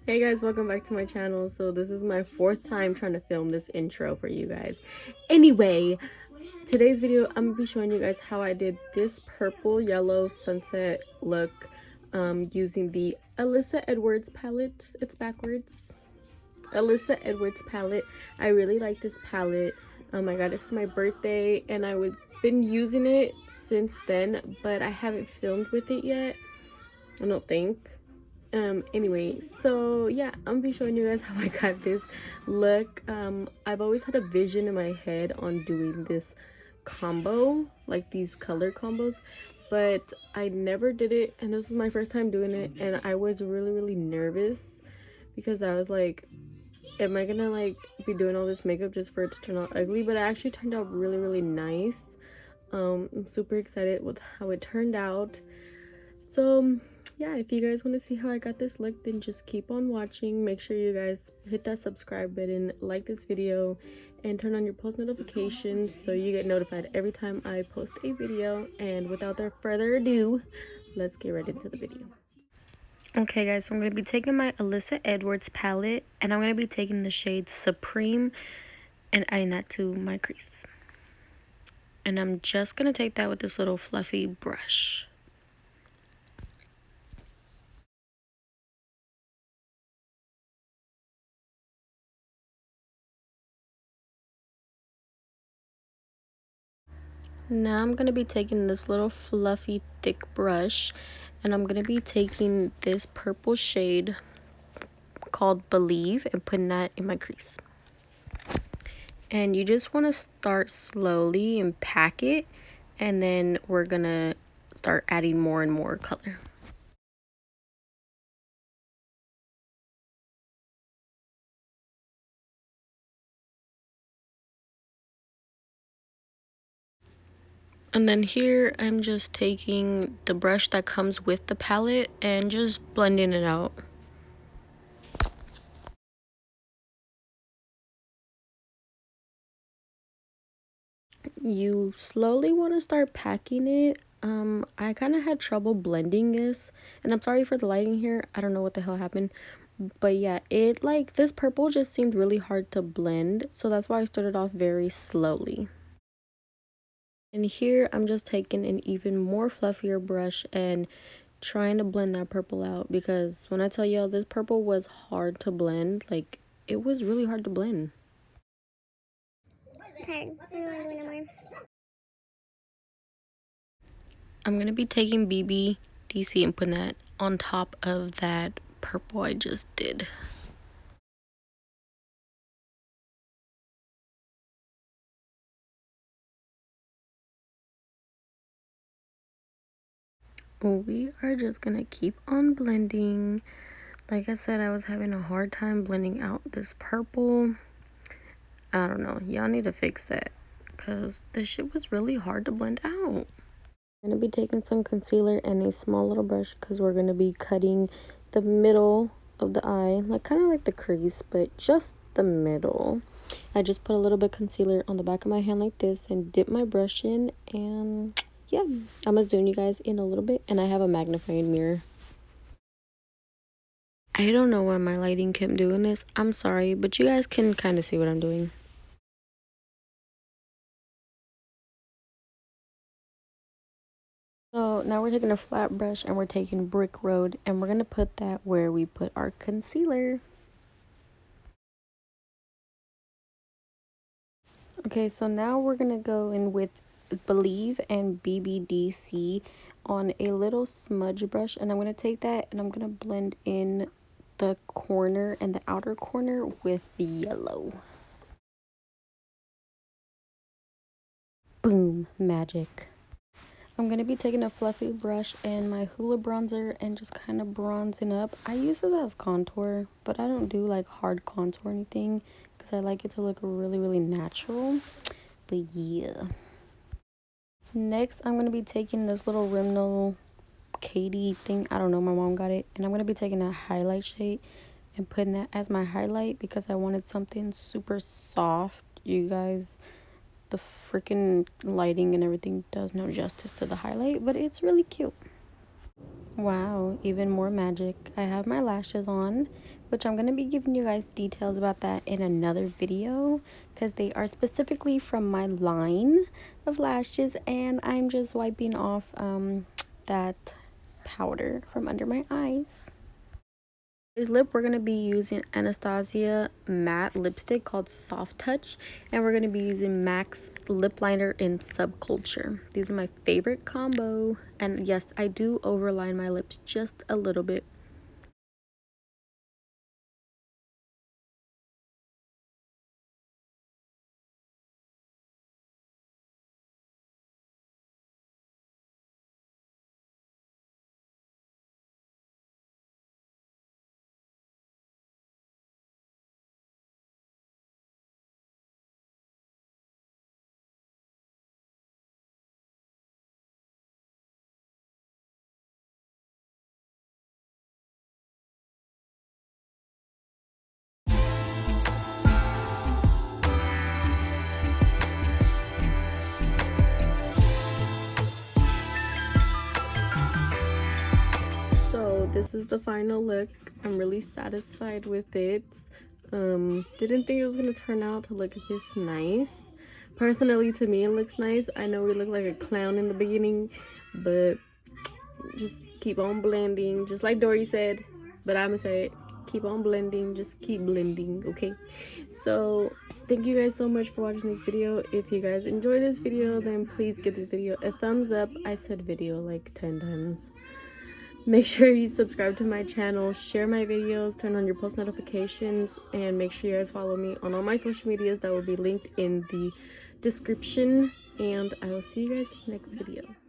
Hey guys, welcome back to my channel. So this is my fourth time trying to film this intro for you guys. Anyway, today's video I'm gonna be showing you guys how I did this purple yellow sunset look using the Alyssa Edwards palette. It's backwards. Alyssa Edwards palette. I really like this palette. I got it for my birthday and I've been using it since then, but I haven't filmed with it yet, I don't think. Anyway, so yeah, I'm gonna be showing you guys how I got this look. I've always had a vision in my head on doing this combo, like these color combos, but I never did it, and this was my first time doing it, and I was really nervous because I was like, am I gonna like be doing all this makeup just for it to turn out ugly? But it actually turned out really nice. I'm super excited with how it turned out. So yeah, if you guys want to see how I got this look, then just keep on watching. Make sure you guys hit that subscribe button, like this video, and turn on your post notifications so you get notified every time I post a video. And without further ado, let's get right into the video. Okay guys, so I'm going to be taking my Alyssa Edwards palette, and I'm going to be taking the shade Supreme and adding that to my crease. And I'm just going to take that with this little fluffy brush. Now I'm going to be taking this little fluffy thick brush, and I'm going to be taking this purple shade called Believe and putting that in my crease. And you just want to start slowly and pack it, and then we're going to start adding more and more color. And then here I'm just taking the brush that comes with the palette and just blending it out. You slowly want to start packing it. I kind of had trouble blending this, and I'm sorry for the lighting here. I don't know what the hell happened, but yeah, it like this purple just seemed really hard to blend, so that's why I started off very slowly. And here I'm just taking an even more fluffier brush and trying to blend that purple out, because when I tell y'all this purple was hard to blend, like it was really hard to blend. Okay, I'm gonna be taking BBDC and putting that on top of that purple I just did. We are just gonna keep on blending. Like I said, I was having a hard time blending out this purple. I don't know, y'all need to fix that, because this shit was really hard to blend out. I'm gonna be taking some concealer and a small little brush, because we're gonna be cutting the middle of the eye, like kind of like the crease, but just the middle. I just put a little bit of concealer on the back of my hand like this and dip my brush in, and yeah, I'm gonna zoom you guys in a little bit, and I have a magnifying mirror. I don't know why my lighting kept doing this. I'm sorry, but you guys can kind of see what I'm doing. So now we're taking a flat brush and we're taking Brick Road, and we're gonna put that where we put our concealer. Okay, so now we're gonna go in with Believe and BBDC on a little smudge brush, and I'm gonna take that and I'm gonna blend in the corner and the outer corner with the yellow. Boom, magic. I'm gonna be taking a fluffy brush and my Hoola bronzer and just kind of bronzing up. I use it as contour, but I don't do like hard contour or anything, because I like it to look really natural. But yeah. Next, I'm going to be taking this little Rimmel Katie thing. I don't know, my mom got it. And I'm going to be taking a highlight shade and putting that as my highlight, because I wanted something super soft. You guys, the freaking lighting and everything does no justice to the highlight, but it's really cute. Wow, even more magic. I have my lashes on, which I'm going to be giving you guys details about that in another video because they are specifically from my line of lashes, and I'm just wiping off that powder from under my eyes. This lip, we're going to be using Anastasia matte lipstick called Soft Touch, and we're going to be using MAC's lip liner in Subculture. These are my favorite combo, and yes, I do overline my lips just a little bit. So this is the final look. I'm really satisfied with it. Didn't think it was gonna turn out to look this nice. Personally, to me, it looks nice. I know we look like a clown in the beginning, but just keep on blending, just like Dory said. But I'm gonna say it, keep on blending, just keep blending, okay? So thank you guys so much for watching this video. If you guys enjoyed this video, then please give this video a thumbs up. I said video like 10 times. Make sure you subscribe to my channel, share my videos, turn on your post notifications, and make sure you guys follow me on all my social medias that will be linked in the description. And I will see you guys in the next video.